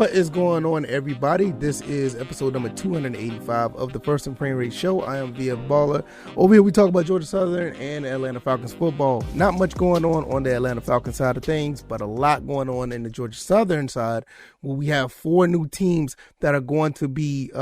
What is going on, everybody? This is episode number 285 of the First and Frame Rate Show. I am VF Baller. Over here, we talk about Georgia Southern and Atlanta Falcons football. Not much going on the Atlanta Falcons side of things, but a lot going on in the Georgia Southern side, where we have 4 new teams that are going to be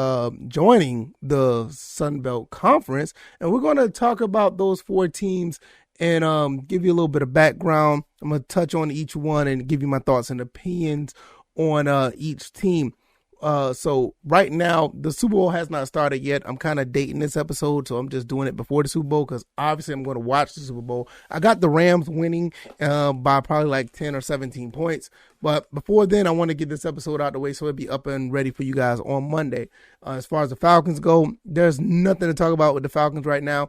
joining the SunBelt Conference. And we're going to talk about those 4 teams and give you a little bit of background. I'm going to touch on each one and give you my thoughts and opinions on each team. So right now, the Super Bowl has not started yet. I'm kind of dating this episode, so I'm just doing it before the Super Bowl because obviously I'm going to watch the Super Bowl. I got the Rams winning by probably like 10 or 17 points. But before then, I want to get this episode out the way so it'll be up and ready for you guys on Monday. As far as the Falcons go, there's nothing to talk about with the Falcons right now.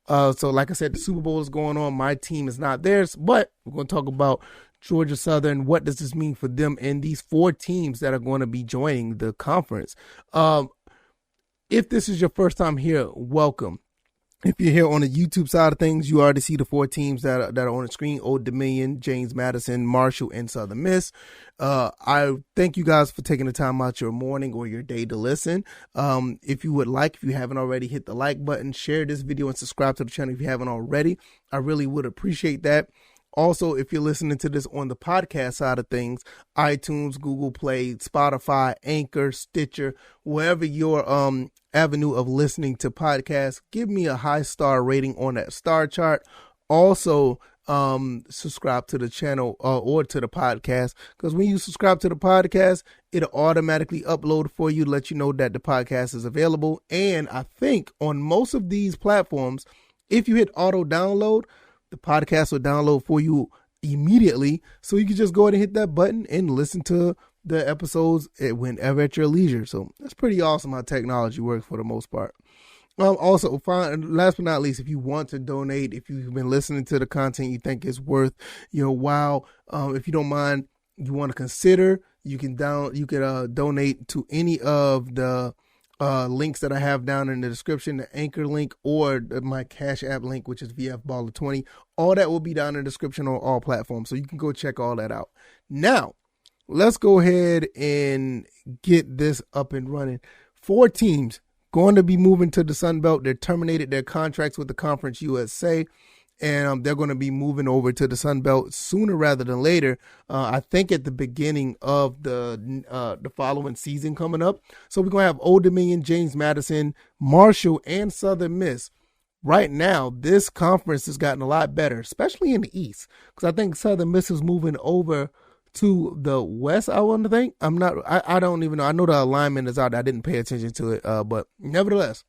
So like I said, the Super Bowl is going on. My team is not theirs, but we're going to talk about Georgia Southern. What does this mean for them and these 4 teams that are going to be joining the conference? If this is your first time here, welcome. If you're here on the YouTube side of things, you already see the 4 teams that are on the screen: Old Dominion, James Madison, Marshall, and Southern Miss. I thank you guys for taking the time out your morning or your day to listen. If you haven't already, hit the like button, share this video, and subscribe to the channel if you haven't already. I really would appreciate that. Also, if you're listening to this on the podcast side of things, iTunes, Google Play, Spotify, Anchor, Stitcher, wherever your avenue of listening to podcasts, give me a high star rating on that star chart. Also, subscribe to the channel or to the podcast, because when you subscribe to the podcast, it'll automatically upload for you, let you know that the podcast is available. And I think on most of these platforms, if you hit auto download, the podcast will download for you immediately, so you can just go ahead and hit that button and listen to the episodes whenever at your leisure. So that's pretty awesome how technology works for the most part. Also, last but not least, if you want to donate, if you've been listening to the content you think is worth your while, if you don't mind, you want to consider, you can donate to any of the links that I have down in the description, the Anchor link or my CashApp link, which is VFBaller20. All that will be down in the description on all platforms, so you can go check all that out. Now, let's go ahead and get this up and running. 4 teams going to be moving to the Sun Belt. They terminated their contracts with the Conference USA, and they're going to be moving over to the Sun Belt sooner rather than later. I think at the beginning of the following season coming up. So we're going to have Old Dominion, James Madison, Marshall, and Southern Miss. Right now, this conference has gotten a lot better, especially in the East, because I think Southern Miss is moving over to the West. I want to think. I don't even know. I know the alignment is out. I didn't pay attention to it, but nevertheless,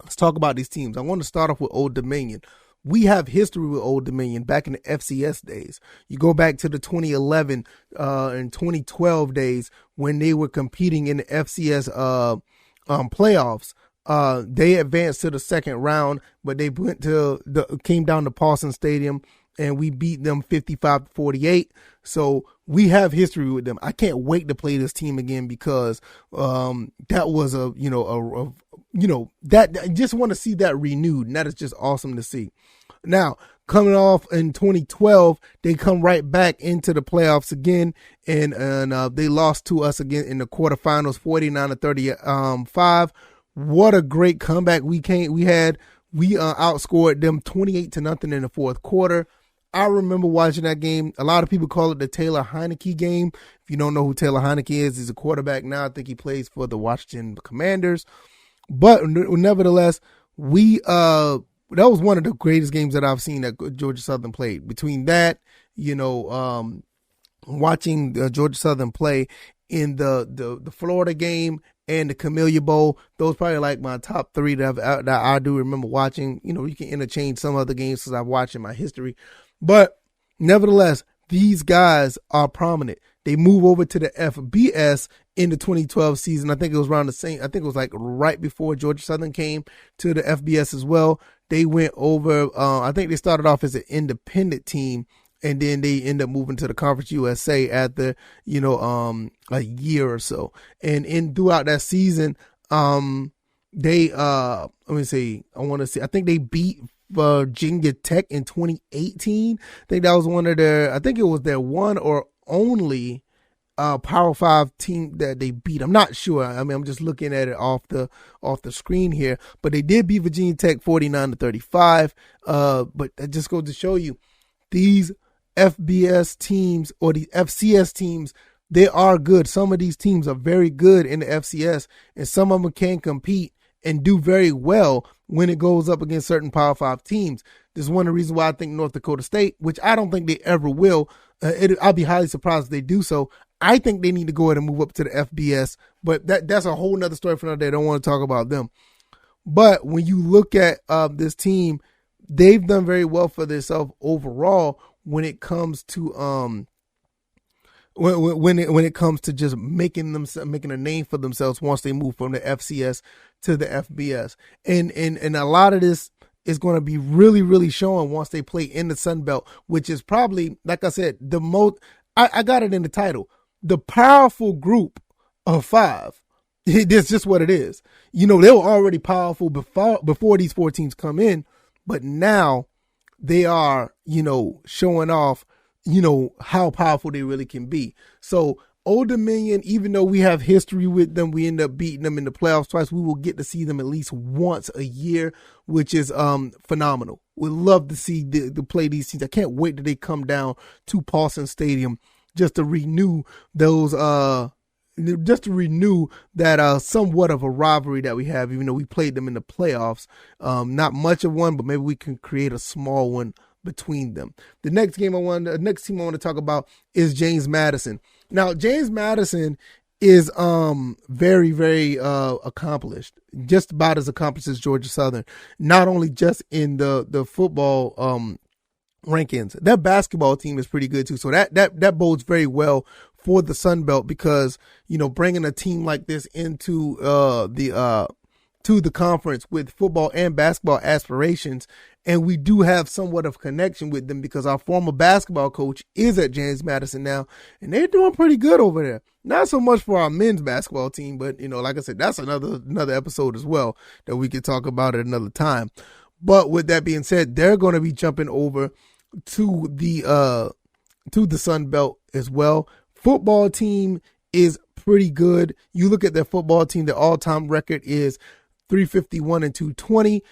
let's talk about these teams. I want to start off with Old Dominion. We have history with Old Dominion back in the FCS days. You go back to the 2011 and 2012 days when they were competing in the FCS playoffs. They advanced to the second round, but they came down to Paulson Stadium, and we beat them 55-48. So we have history with them. I can't wait to play this team again, because that was that I just want to see that renewed, and that is just awesome to see. Now, coming off in 2012, they come right back into the playoffs again, and they lost to us again in the quarterfinals, 49-35. What a great comeback we had. We outscored them 28-0 in the fourth quarter. I remember watching that game. A lot of people call it the Taylor Heineke game. If you don't know who Taylor Heineke is, he's a quarterback now. I think he plays for the Washington Commanders. But nevertheless, that was one of the greatest games that I've seen that Georgia Southern played. Between that, watching Georgia Southern play in the Florida game and the Camellia Bowl, those probably like my top 3 that I do remember watching. You can interchange some other games because I've watched in my history. But nevertheless, these guys are prominent. They move over to the FBS in the 2012 season. I think it was around the same. I think it was like right before Georgia Southern came to the FBS as well. They went over. I think they started off as an independent team, and then they end up moving to the Conference USA after a year or so. And throughout that season, they let me see. I think they beat Virginia Tech in 2018. I think that was one of their. I think it was their one or only Power 5 team that they beat. I'm not sure. I mean, I'm just looking at it off the screen here, but they did beat Virginia Tech 49-35. But that just goes to show you these FBS teams or the FCS teams, they are good. Some of these teams are very good in the FCS, and some of them can compete and do very well when it goes up against certain Power 5 teams. This is one of the reasons why I think North Dakota State, which I don't think they ever will, I'll be highly surprised if they do so. I think they need to go ahead and move up to the FBS, but that's a whole nother story for another day. I don't want to talk about them. But when you look at this team, they've done very well for themselves overall when it comes to when it comes to just making a name for themselves once they move from the FCS to the FBS. And a lot of this is going to be really, really showing once they play in the SunBelt, which is probably, like I said, the most, I got it in the title, the powerful group of 5. That's just what it is. You know, they were already powerful before these 4 teams come in, but now they are, you know, showing off, you know, how powerful they really can be. So Old Dominion, even though we have history with them, we end up beating them in the playoffs twice. We will get to see them at least once a year, which is phenomenal. We'd love to see to play these teams. I can't wait till they come down to Paulson Stadium just to renew those that somewhat of a rivalry that we have, even though we played them in the playoffs. Not much of one, but maybe we can create a small one between them. The next team I want to talk about is James Madison. Now, James Madison is very, very accomplished, just about as accomplished as Georgia Southern. Not only just in the football rankings, that basketball team is pretty good too. So that bodes very well for the Sun Belt, because, you know, bringing a team like this into the conference with football and basketball aspirations. And we do have somewhat of connection with them because our former basketball coach is at James Madison now, and they're doing pretty good over there. Not so much for our men's basketball team, but, you know, like I said, that's another episode as well that we could talk about at another time. But with that being said, they're going to be jumping over to the Sun Belt as well. Football team is pretty good. You look at their football team, their all-time record is 351 and 220.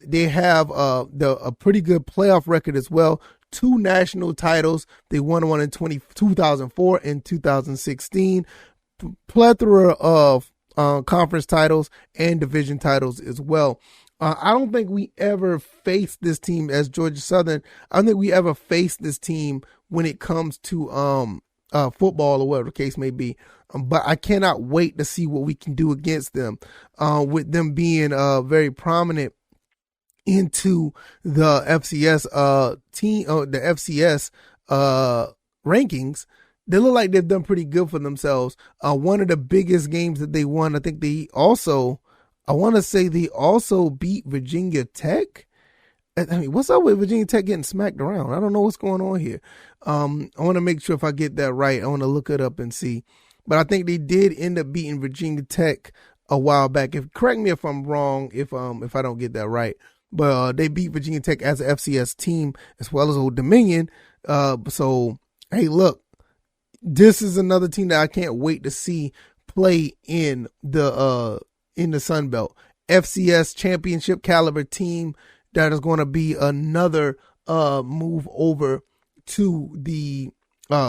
They have a pretty good playoff record as well. 2 national titles. They won one in 2004 and 2016. Plethora of conference titles and division titles as well. I don't think we ever faced this team as Georgia Southern. I don't think we ever faced this team when it comes to football or whatever the case may be. But I cannot wait to see what we can do against them, with them being very prominent into the FCS the FCS rankings. They look like they've done pretty good for themselves. One of the biggest games that they won, I think I want to say they also beat Virginia Tech. I mean, what's up with Virginia Tech getting smacked around? I don't know what's going on here. I want to make sure if I get that right. I want to look it up and see. But I think they did end up beating Virginia Tech a while back. Correct me if I'm wrong, if I don't get that right. But they beat Virginia Tech as an FCS team as well as Old Dominion. So hey, look, this is another team that I can't wait to see play in the Sun Belt. FCS championship caliber team that is going to be another move over to the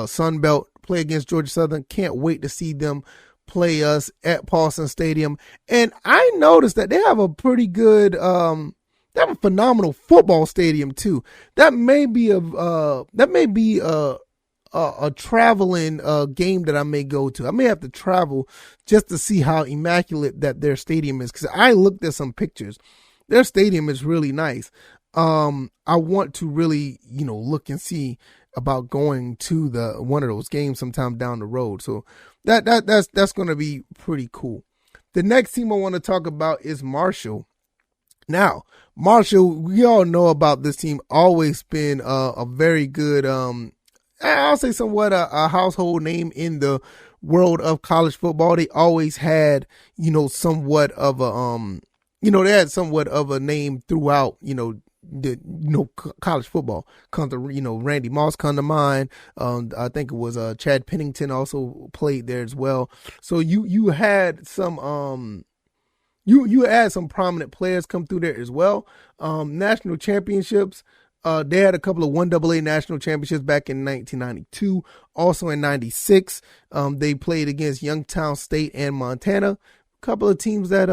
Sun Belt, play against Georgia Southern. Can't wait to see them play us at Paulson Stadium. And I noticed that they have a pretty good, they have a phenomenal football stadium too. That may be a traveling game that I may go to. I may have to travel just to see how immaculate that their stadium is, because I looked at some pictures. Their stadium is really nice. I want to really, look and see about going to one of those games sometime down the road. So that's going to be pretty cool. The next team I want to talk about is Marshall. Now, Marshall, we all know about this team. Always been a very good, I'll say somewhat a household name in the world of college football. They always had, somewhat of a, they had somewhat of a name throughout, college football comes to, Randy Moss come to mind. I think it was Chad Pennington also played there as well. So you had some you had some prominent players come through there as well. National championships. They had a couple of 1AA national championships back in 1992. Also in 96, they played against Youngstown State and Montana. A couple of teams that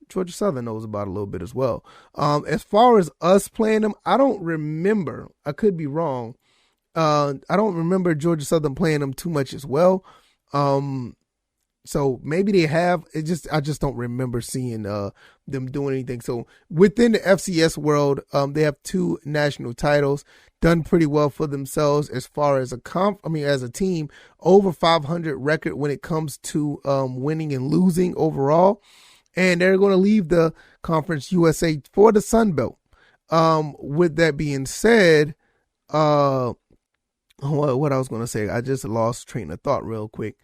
Georgia Southern knows about a little bit as well. As far as us playing them, I don't remember. I could be wrong. I don't remember Georgia Southern playing them too much as well. So maybe they have. I just don't remember seeing them doing anything. So within the FCS world, they have 2 national titles, done pretty well for themselves as far as as a team, over 500 record when it comes to winning and losing overall. And they're going to leave the Conference USA for the SunBelt. With that being said, what I was going to say, I just lost train of thought real quick.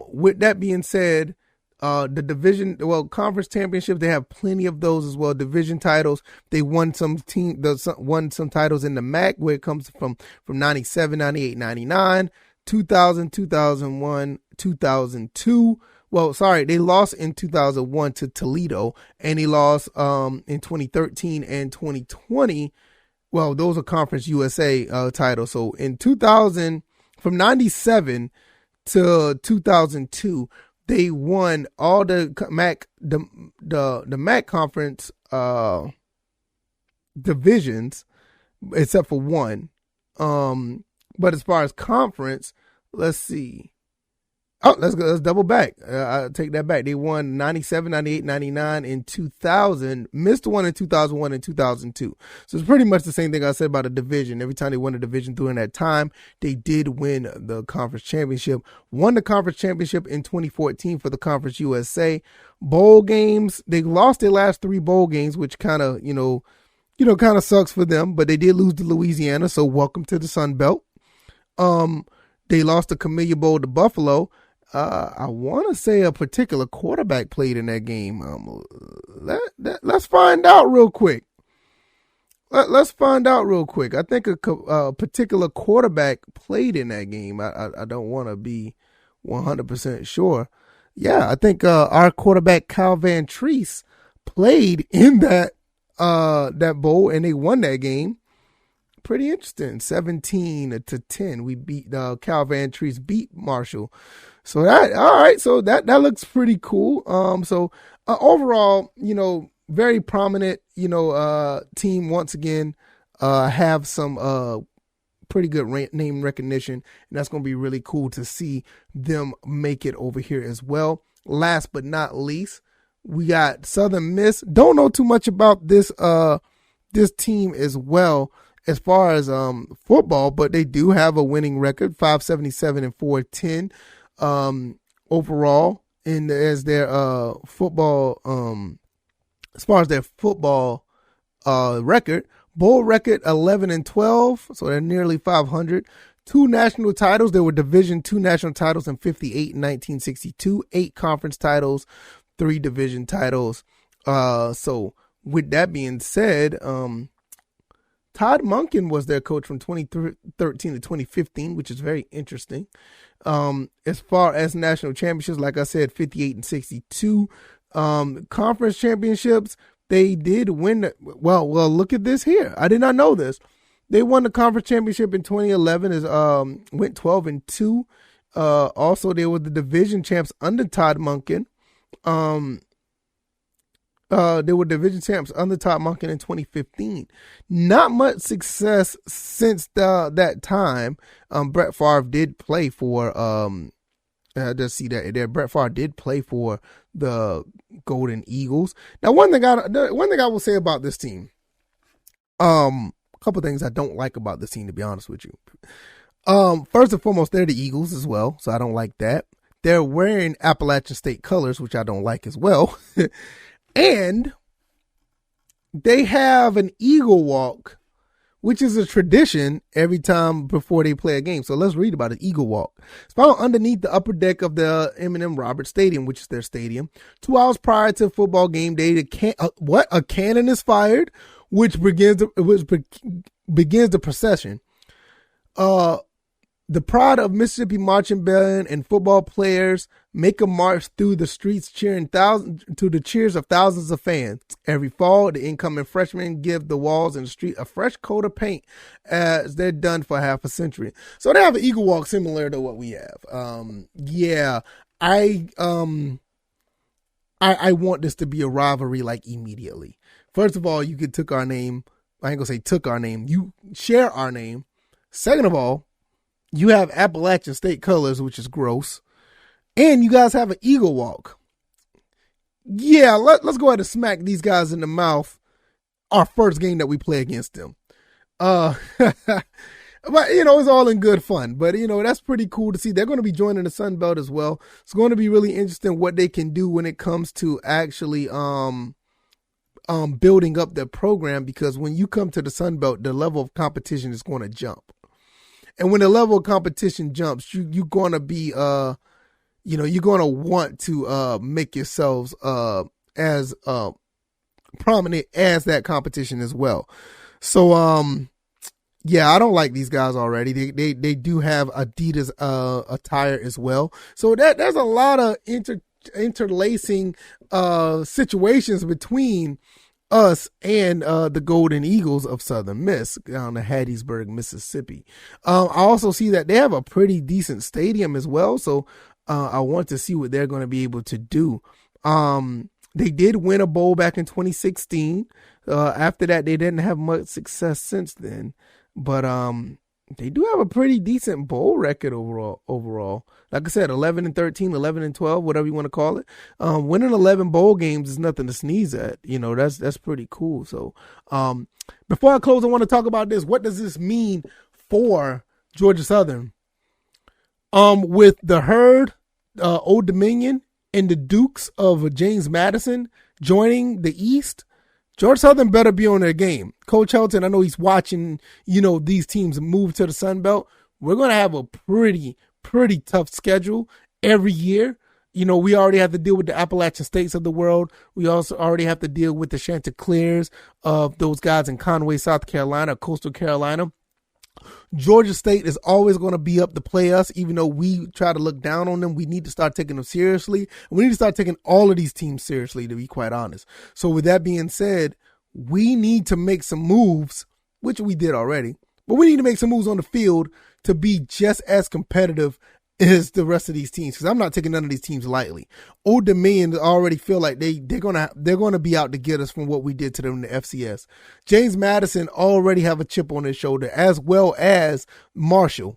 With that being said, the conference championships, they have plenty of those as well. Division titles, they won some titles in the MAC, where it comes from 97, 98, 99, 2000, 2001, 2002. Well, sorry, they lost in 2001 to Toledo, and they lost in 2013 and 2020. Well, those are Conference USA titles. So in 2000, from 97 to 2002, they won all the MAC the MAC conference divisions except for one. But as far as conference, let's see. Oh, let's double back. I'll take that back. They won 97, 98, 99, and 2000. Missed one in 2001 and 2002. So it's pretty much the same thing I said about a division. Every time they won a division during that time, they did win the conference championship. Won the conference championship in 2014 for the Conference USA. Bowl games, they lost their last 3 bowl games, which kind of, kind of sucks for them. But they did lose to Louisiana, so welcome to the Sun Belt. They lost the Camellia Bowl to Buffalo. I want to say a particular quarterback played in that game. Let's find out real quick. Let's find out real quick. I think a particular quarterback played in that game. I don't want to be 100% sure. Yeah, I think our quarterback Kyle Van Treese played in that bowl, and they won that game. Pretty interesting. 17-10. We beat Cal Van Treese beat Marshall. So that looks pretty cool. So overall, very prominent, team once again, have some pretty good name recognition, and that's going to be really cool to see them make it over here as well. Last but not least, we got Southern Miss. Don't know too much about this team as well as far as football, but they do have a winning record, 577 and 410 overall as their football as far as their football record. Bowl record 11 and 12, so they're nearly 500. 2 national titles. There were Division II national titles in 58 and 1962. 8 conference titles, 3 division titles. So with that being said, Todd Monken was their coach from 2013 to 2015, which is very interesting. As far as national championships, like I said, 58 and 62. Conference championships, they did win. Well, look at this here. I did not know this. They won the conference championship in 2011. Went 12 and 2. Also, they were the division champs under Todd Monken. They were division champs under Todd Monken in 2015. Not much success since that time. Brett Favre did play for. I just see that there. Brett Favre did play for the Golden Eagles. Now, one thing I will say about this team. A couple things I don't like about this team, to be honest with you. First and foremost, they're the Eagles as well, so I don't like that. They're wearing Appalachian State colors, which I don't like as well. And they have an Eagle Walk, which is a tradition every time before they play a game. So let's read about it. Eagle Walk. It's found underneath the upper deck of the M&M Roberts Stadium, which is their stadium. 2 hours prior to football game day, a cannon is fired which begins the procession. The pride of Mississippi marching band and football players make a march through the streets cheering to the cheers of thousands of fans. Every fall, the incoming freshmen give the walls and the street a fresh coat of paint as they're done for half a century. So they have an Eagle Walk similar to what we have. I want this to be a rivalry like immediately. First of all, you took our name. I ain't gonna say took our name. You share our name. Second of all, you have Appalachian State colors, which is gross. And you guys have an Eagle Walk. Yeah, let's go ahead and smack these guys in the mouth our first game that we play against them. But, it's all in good fun. But, that's pretty cool to see. They're going to be joining the Sun Belt as well. It's going to be really interesting what they can do when it comes to actually building up their program, because when you come to the Sun Belt, the level of competition is going to jump. And when the level of competition jumps, you're going to be, you're going to want to make yourselves as prominent as that competition as well. So, I don't like these guys already. They do have Adidas attire as well. So there's a lot of interlacing situations between us and the Golden Eagles of Southern Miss down to Hattiesburg, Mississippi. I also see that they have a pretty decent stadium as well, so I want to see what they're going to be able to do. They did win a bowl back in 2016. After that, they didn't have much success since then, but they do have a pretty decent bowl record overall. Like I said, 11-13, 11-12, whatever you want to call it. Winning 11 bowl games is nothing to sneeze at. That's pretty cool. So, before I close, I want to talk about this. What does this mean for Georgia Southern? With the Herd, Old Dominion, and the Dukes of James Madison joining the East, Georgia Southern better be on their game. Coach Helton, I know he's watching, these teams move to the Sun Belt. We're going to have a pretty tough schedule every year. We already have to deal with the Appalachian States of the world. We also already have to deal with the Chanticleers of those guys in Conway, South Carolina, Coastal Carolina. Georgia State is always going to be up to play us, even though we try to look down on them. We need to start taking them seriously. We need to start taking all of these teams seriously, to be quite honest. So with that being said, we need to make some moves, which we did already, but we need to make some moves on the field to be just as competitive as the rest of these teams, because I'm not taking none of these teams lightly. Old Dominion already feel like they're gonna be out to get us from what we did to them in the FCS. James Madison already have a chip on their shoulder, as well as Marshall.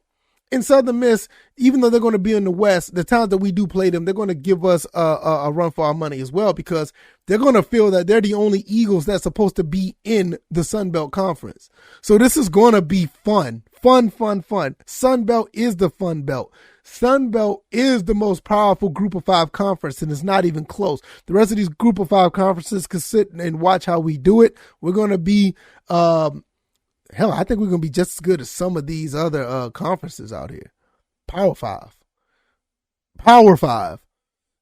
In Southern Miss, even though they're going to be in the West, the times that we do play them, they're going to give us a run for our money as well, because they're going to feel that they're the only Eagles that's supposed to be in the SunBelt Conference. So this is going to be fun. SunBelt is the fun belt. SunBelt is the most powerful Group of 5 conference, and it's not even close. The rest of these Group of 5 conferences can sit and watch how we do it. We're going to be, I think we're going to be just as good as some of these other conferences out here. Power 5.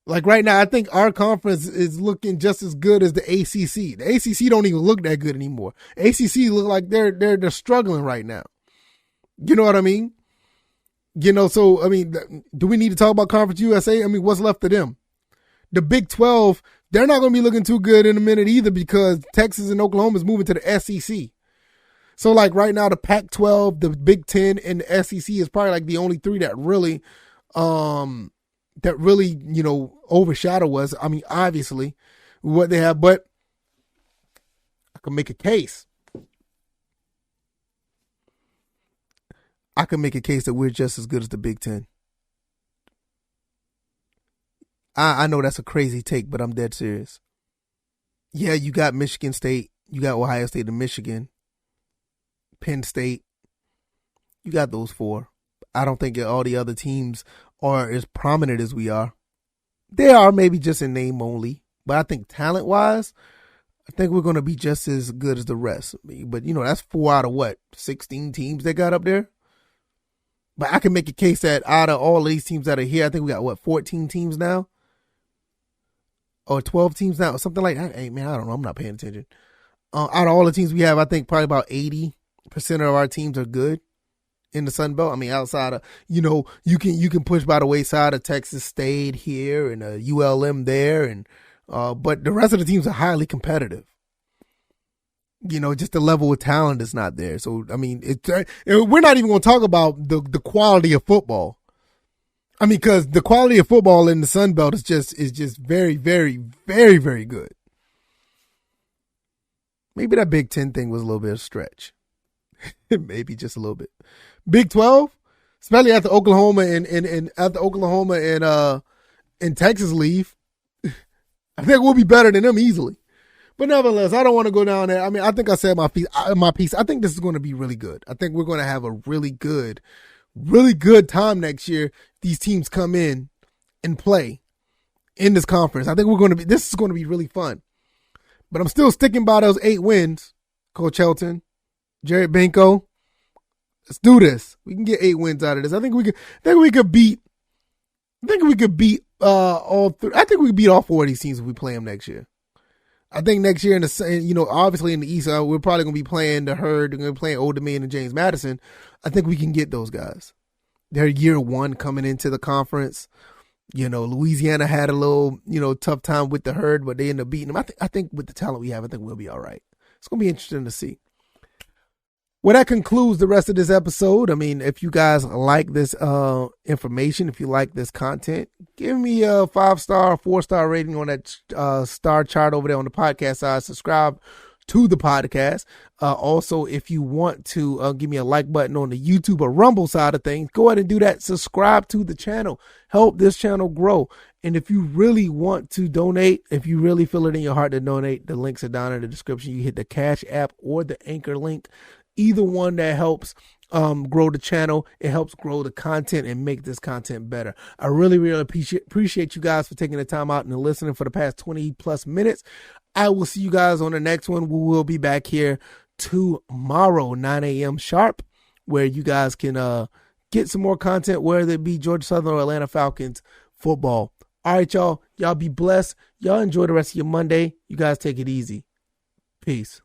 Like right now, I think our conference is looking just as good as the ACC. The ACC don't even look that good anymore. ACC look like they're struggling right now. You know what I mean? So, do we need to talk about Conference USA? What's left of them? The Big 12, they're not going to be looking too good in a minute either, because Texas and Oklahoma is moving to the SEC. So, like right now, the Pac-12, the Big 10, and the SEC is probably like the only three that really, overshadow us. Obviously, what they have, but I can make a case. That we're just as good as the Big 10. I know that's a crazy take, but I'm dead serious. Yeah, you got Michigan State, you got Ohio State and Michigan, Penn State. You got those four. I don't think all the other teams are as prominent as we are. They are maybe just in name only, but I think talent-wise, I think we're going to be just as good as the rest. But, that's 4 out of 16 teams they got up there? But I can make a case that out of all of these teams that are here, I think we got, 14 teams now? Or 12 teams now? Or something like that. Hey, man, I don't know. I'm not paying attention. Out of all the teams we have, I think probably about 80% of our teams are good in the Sun Belt. I mean, outside of, you can push by the wayside of Texas State here and ULM there, and but the rest of the teams are highly competitive. Just the level of talent is not there. So I mean, we're not even going to talk about the quality of football. I mean, because the quality of football in the Sun Belt is just very, very, very, very good. Maybe that Big Ten thing was a little bit of a stretch. Maybe just a little bit. Big 12, especially after Oklahoma and Texas leave, I think we'll be better than them easily. But nevertheless, I don't want to go down there. I mean, I think I said my piece. I think this is going to be really good. I think we're going to have a really good time next year. These teams come in and play in this conference. I think this is going to be really fun. But I'm still sticking by those 8 wins, Coach Helton, Jared Benko. Let's do this. We can get 8 wins out of this. I think we could beat all 3. I think we could beat all 4 of these teams if we play them next year. I think next year obviously in the East, we're probably going to be playing the Herd. We're going to be playing Old Dominion and James Madison. I think we can get those guys. They're year 1 coming into the conference. Louisiana had a little, tough time with the Herd, but they ended up beating them. I think with the talent we have, I think we'll be all right. It's going to be interesting to see. Well, that concludes the rest of this episode. I mean, if you guys like this information, if you like this content, give me a 5-star, 4-star rating on that star chart over there on the podcast side. Subscribe to the podcast. Also, if you want to give me a like button on the YouTube or Rumble side of things, go ahead and do that. Subscribe to the channel. Help this channel grow. And if you really want to donate, if you really feel it in your heart to donate, the links are down in the description. You hit the Cash App or the Anchor link. Either one that helps grow the channel. It helps grow the content and make this content better. I really, really appreciate you guys for taking the time out and listening for the past 20 plus minutes. I will see you guys on the next one. We will be back here tomorrow, 9 a.m. sharp, where you guys can get some more content, whether it be Georgia Southern or Atlanta Falcons football. All right, y'all. Y'all be blessed. Y'all enjoy the rest of your Monday. You guys take it easy. Peace.